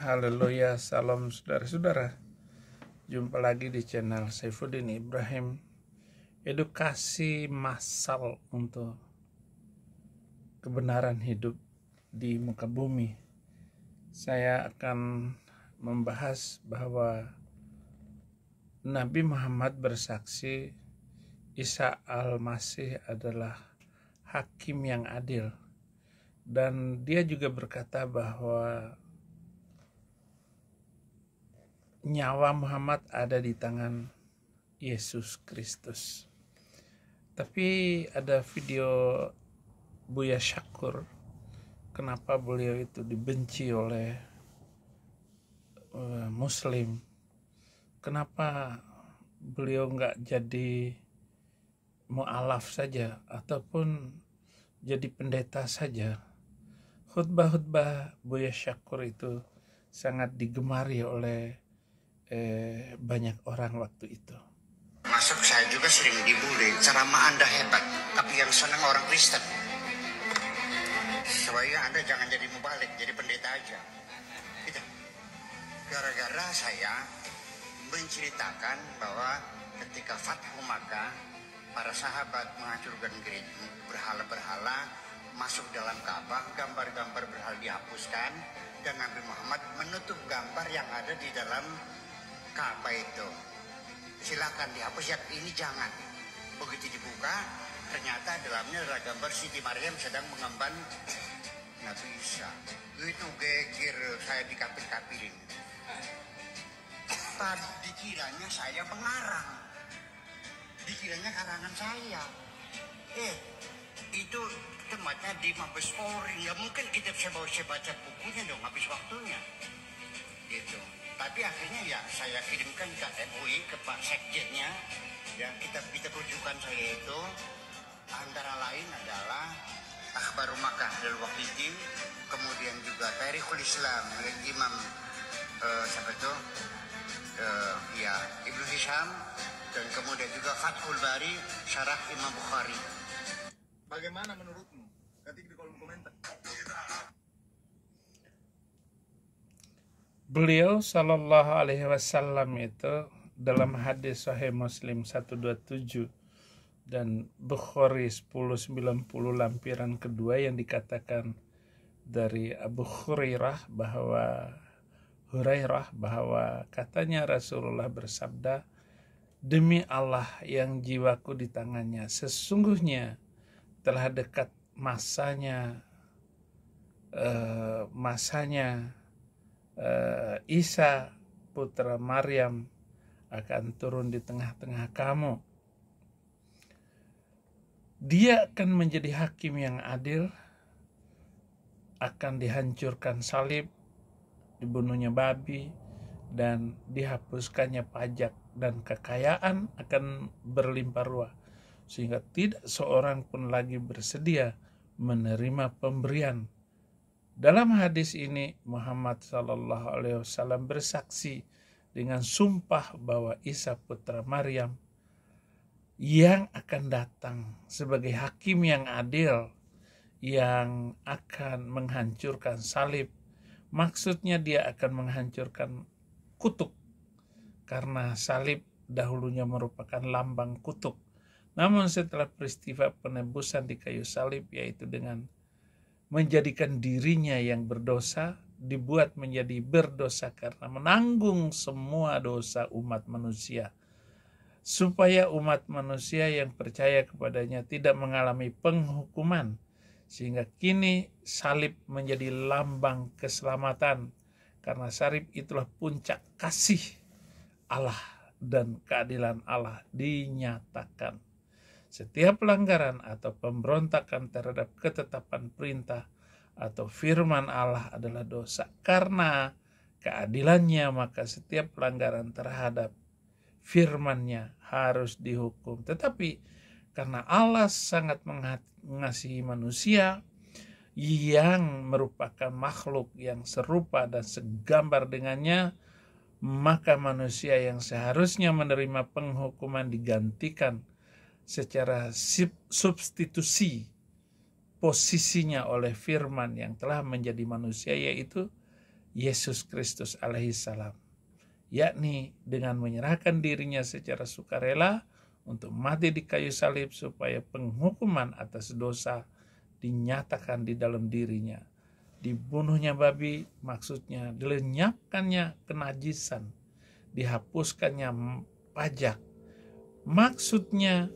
Haleluya, salam saudara-saudara. Jumpa lagi di channel Saifuddin Ibrahim. Edukasi massal untuk kebenaran hidup di muka bumi. Saya akan membahas bahwa Nabi Muhammad bersaksi Isa Al-Masih adalah hakim yang adil. Dan dia juga berkata bahwa nyawa Muhammad ada di tangan Yesus Kristus. Tapi ada video Buya Syakur, kenapa beliau itu dibenci oleh Muslim, kenapa beliau nggak jadi mu'alaf saja ataupun jadi pendeta saja. Khutbah-khutbah Buya Syakur itu sangat digemari oleh banyak orang waktu itu. Masuk saya juga sering dibully, ceramah Anda hebat, tapi yang senang orang Kristen. Supaya Anda jangan jadi mubalik, jadi pendeta aja. Gitu. Gara-gara saya menceritakan bahwa ketika Fathu Makkah, para sahabat menghancurkan gereja, berhala-berhala masuk dalam Ka'bah, gambar-gambar berhala dihapuskan, dan Nabi Muhammad menutup gambar yang ada di dalam Ka'bah itu. Silakan dihapus, yang ini jangan. Begitu dibuka, ternyata dalamnya adalah gambar Siti Maryam sedang mengemban Nabi Isa. Itu geger, saya dikapir-kapirin. Tadi dikiranya saya pengarang, dikiranya karangan saya. Itu tempatnya di Mabes Polri. Ya mungkin kita bisa baca bukunya dong, habis waktunya. Gitu. Tapi akhirnya ya saya kirimkan ke MUI, ke Pak Sekjennya. Ya kita rujukan saya itu antara lain adalah Akhbarul Makkah dari Waqidi, kemudian juga Tarikhul Islam oleh Imam siapa itu? Ibnu Hisham, dan kemudian juga Fathul Bari Syarah Imam Bukhari. Bagaimana menurutmu? Ketik di kolom komentar. Beliau Shallallahu Alaihi Wasallam itu dalam hadis Sahih Muslim 127 dan Bukhari 1090 lampiran kedua yang dikatakan dari Abu Hurairah bahwa katanya Rasulullah bersabda, demi Allah yang jiwaku di tangannya, sesungguhnya telah dekat masanya Isa putra Maryam akan turun di tengah-tengah kamu. Dia akan menjadi hakim yang adil, akan dihancurkan salib, dibunuhnya babi, dan dihapuskannya pajak, dan kekayaan akan berlimpah ruah, sehingga tidak seorang pun lagi bersedia menerima pemberian. Dalam hadis ini Muhammad Sallallahu Alaihi Wasallam bersaksi dengan sumpah bahwa Isa putra Maryam yang akan datang sebagai hakim yang adil, yang akan menghancurkan salib. Maksudnya dia akan menghancurkan kutuk, karena salib dahulunya merupakan lambang kutuk. Namun setelah peristiwa penebusan di kayu salib, yaitu dengan menjadikan dirinya yang berdosa, dibuat menjadi berdosa karena menanggung semua dosa umat manusia, supaya umat manusia yang percaya kepadanya tidak mengalami penghukuman, sehingga kini salib menjadi lambang keselamatan, karena salib itulah puncak kasih Allah dan keadilan Allah dinyatakan. Setiap pelanggaran atau pemberontakan terhadap ketetapan perintah atau firman Allah adalah dosa. Karena keadilannya, maka setiap pelanggaran terhadap firman-Nya harus dihukum. Tetapi karena Allah sangat mengasihi manusia yang merupakan makhluk yang serupa dan segambar dengannya, maka manusia yang seharusnya menerima penghukuman digantikan secara substitusi posisinya oleh firman yang telah menjadi manusia, yaitu Yesus Kristus alaihissalam, yakni dengan menyerahkan dirinya secara sukarela untuk mati di kayu salib supaya penghukuman atas dosa dinyatakan di dalam dirinya. Dibunuhnya babi maksudnya dilenyapkannya kenajisan, dihapuskannya pajak. Maksudnya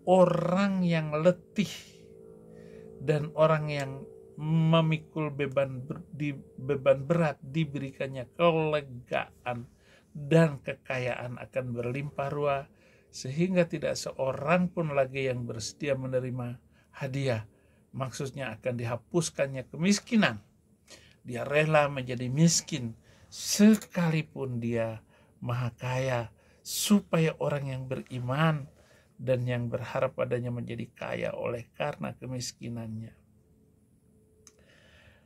orang yang letih dan orang yang memikul beban berat diberikannya kelegaan dan kekayaan akan berlimpah ruah, sehingga tidak seorang pun lagi yang bersedia menerima hadiah. Maksudnya akan dihapuskannya kemiskinan. Dia rela menjadi miskin sekalipun dia maha kaya, supaya orang yang beriman dan yang berharap padanya menjadi kaya oleh karena kemiskinannya.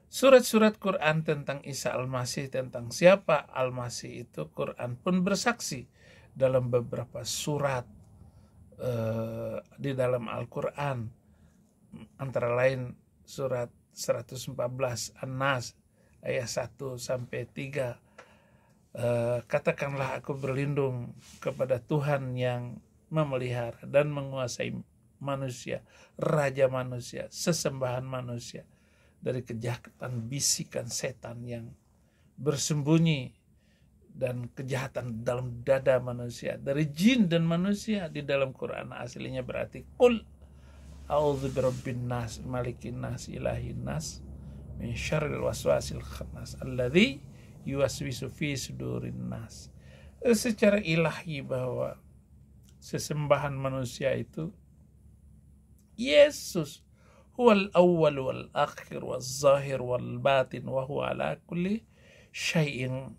Surat-surat Quran tentang Isa Al-Masih, tentang siapa Al-Masih itu, Quran pun bersaksi dalam beberapa surat di dalam Al-Quran. Antara lain surat 114 An-Nas ayat 1-3. Katakanlah aku berlindung kepada Tuhan yang memelihara dan menguasai manusia, raja manusia, sesembahan manusia, dari kejahatan bisikan setan yang bersembunyi dan kejahatan dalam dada manusia, dari jin dan manusia. Di dalam Quran aslinya berarti Qul a'udzu birabbin nas, malikin nas, ilahin nas, min syarril waswasil khannas, alladzi yuwaswisu fi sudurin nas. Secara ilahi bahwa sesembahan manusia itu Yesus huwal awwal wal akhir wal zahir wal batin wa huwa ala kulli syai'in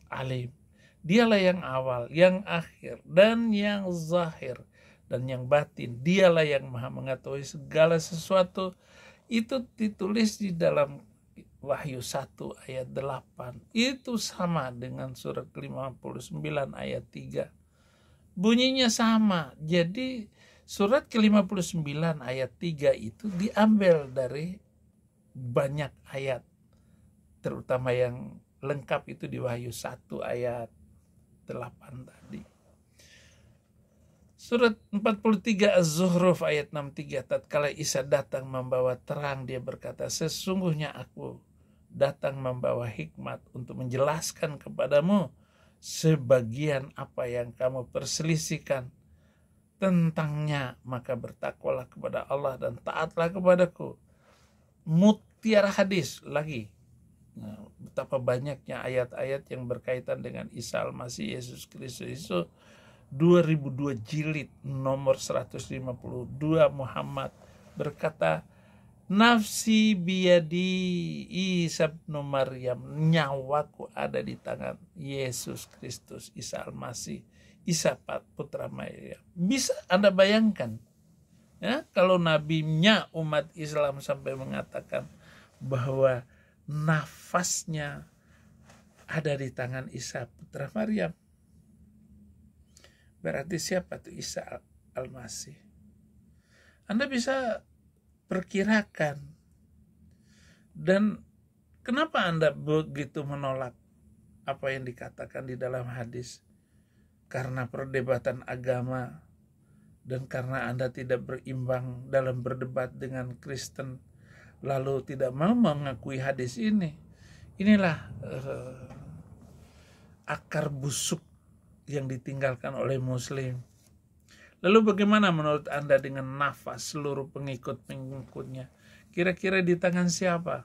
alim. Dialah yang awal, yang akhir, dan yang zahir, dan yang batin. Dialah yang maha mengetahui segala sesuatu. Itu ditulis di dalam Wahyu 1 ayat 8. Itu sama dengan surat 59 ayat 3. Bunyinya sama. Jadi surat ke-59 ayat 3 itu diambil dari banyak ayat. Terutama yang lengkap itu di Wahyu 1 ayat 8 tadi. Surat 43 Az-Zuhruf ayat 63. Tatkala Isa datang membawa terang, dia berkata, sesungguhnya aku datang membawa hikmat untuk menjelaskan kepadamu sebagian apa yang kamu perselisihkan tentangnya, maka bertakwalah kepada Allah dan taatlah kepadaku. Mutiara hadis lagi. Nah, betapa banyaknya ayat-ayat yang berkaitan dengan Isa Al-Masih Yesus Kristus itu. 2002 jilid nomor 152. Muhammad berkata, nafsi biyadi Isa bin Maryam, nyawaku ada di tangan Yesus Kristus, Isa Al-Masih, Isa putra Maryam. Bisa Anda bayangkan ya, kalau nabinya umat Islam sampai mengatakan bahwa nafasnya ada di tangan Isa putra Maryam. Berarti siapa tuh Isa Al-Masih? Anda bisa perkirakan. Dan kenapa Anda begitu menolak apa yang dikatakan di dalam hadis? Karena perdebatan agama dan karena Anda tidak berimbang dalam berdebat dengan Kristen, lalu tidak mau mengakui hadis ini. Inilah akar busuk yang ditinggalkan oleh Muslim. Lalu bagaimana menurut Anda dengan nafas seluruh pengikut-pengikutnya? Kira-kira di tangan siapa?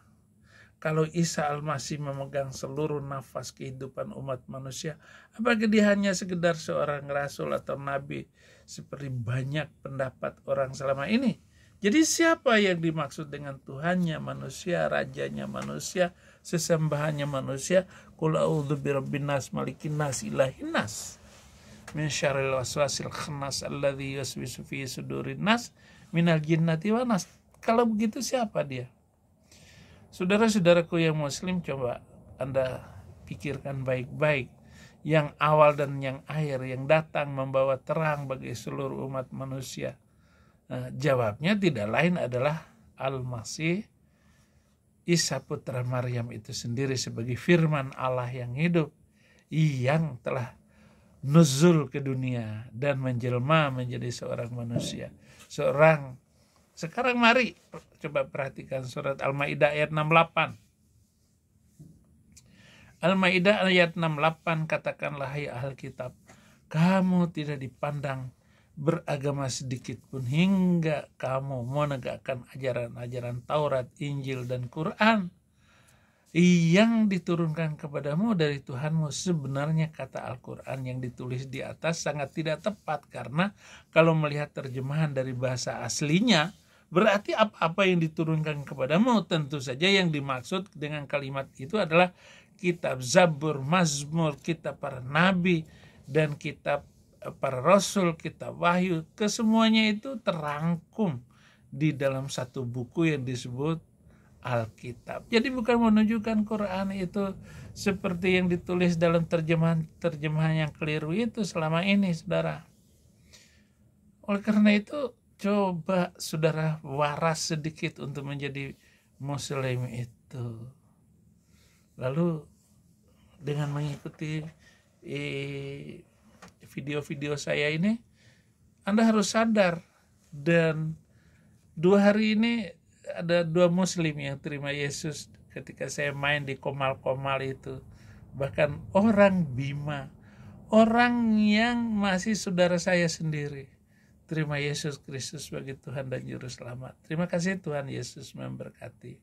Kalau Isa Al-Masih memegang seluruh nafas kehidupan umat manusia, apakah dia hanya sekedar seorang rasul atau nabi seperti banyak pendapat orang selama ini? Jadi siapa yang dimaksud dengan Tuhannya manusia, rajanya manusia, sesembahannya manusia? Qul a'udzu birabbin nas, malikin nas, ilahin nas, min syarril waswasil khannas, alladzi yuwaswisu fi sudurin nas, minal jinnati wan nas. Kalau begitu siapa dia? Saudara-saudaraku yang Muslim, coba Anda pikirkan baik-baik. Yang awal dan yang akhir, yang datang membawa terang bagi seluruh umat manusia. Nah, jawabnya tidak lain adalah Al-Masih Isa putra Maryam itu sendiri sebagai firman Allah yang hidup, yang telah nuzul ke dunia dan menjelma menjadi seorang manusia. Sekarang mari coba perhatikan surat Al-Maidah ayat 68. Al-Maidah ayat 68, katakanlah hai ahli kitab, kamu tidak dipandang beragama sedikit pun hingga kamu menegakkan ajaran-ajaran Taurat, Injil, dan Quran yang diturunkan kepadamu dari Tuhanmu. Sebenarnya kata Al-Quran yang ditulis di atas sangat tidak tepat, karena kalau melihat terjemahan dari bahasa aslinya, berarti apa-apa yang diturunkan kepadamu. Tentu saja yang dimaksud dengan kalimat itu adalah kitab Zabur, Mazmur, kitab para nabi, dan kitab para rasul, kitab wahyu. Kesemuanya itu terangkum di dalam satu buku yang disebut Alkitab. Jadi bukan menunjukkan Quran itu seperti yang ditulis dalam terjemahan yang keliru itu selama ini, saudara. Oleh karena itu, coba saudara waras sedikit untuk menjadi Muslim itu. Lalu dengan mengikuti video-video saya ini, Anda harus sadar. Dan 2 hari ini ada 2 Muslim yang terima Yesus ketika saya main di Komal-Komal itu. Bahkan orang Bima, orang yang masih saudara saya sendiri, terima Yesus Kristus sebagai Tuhan dan Juru Selamat. Terima kasih, Tuhan Yesus memberkati.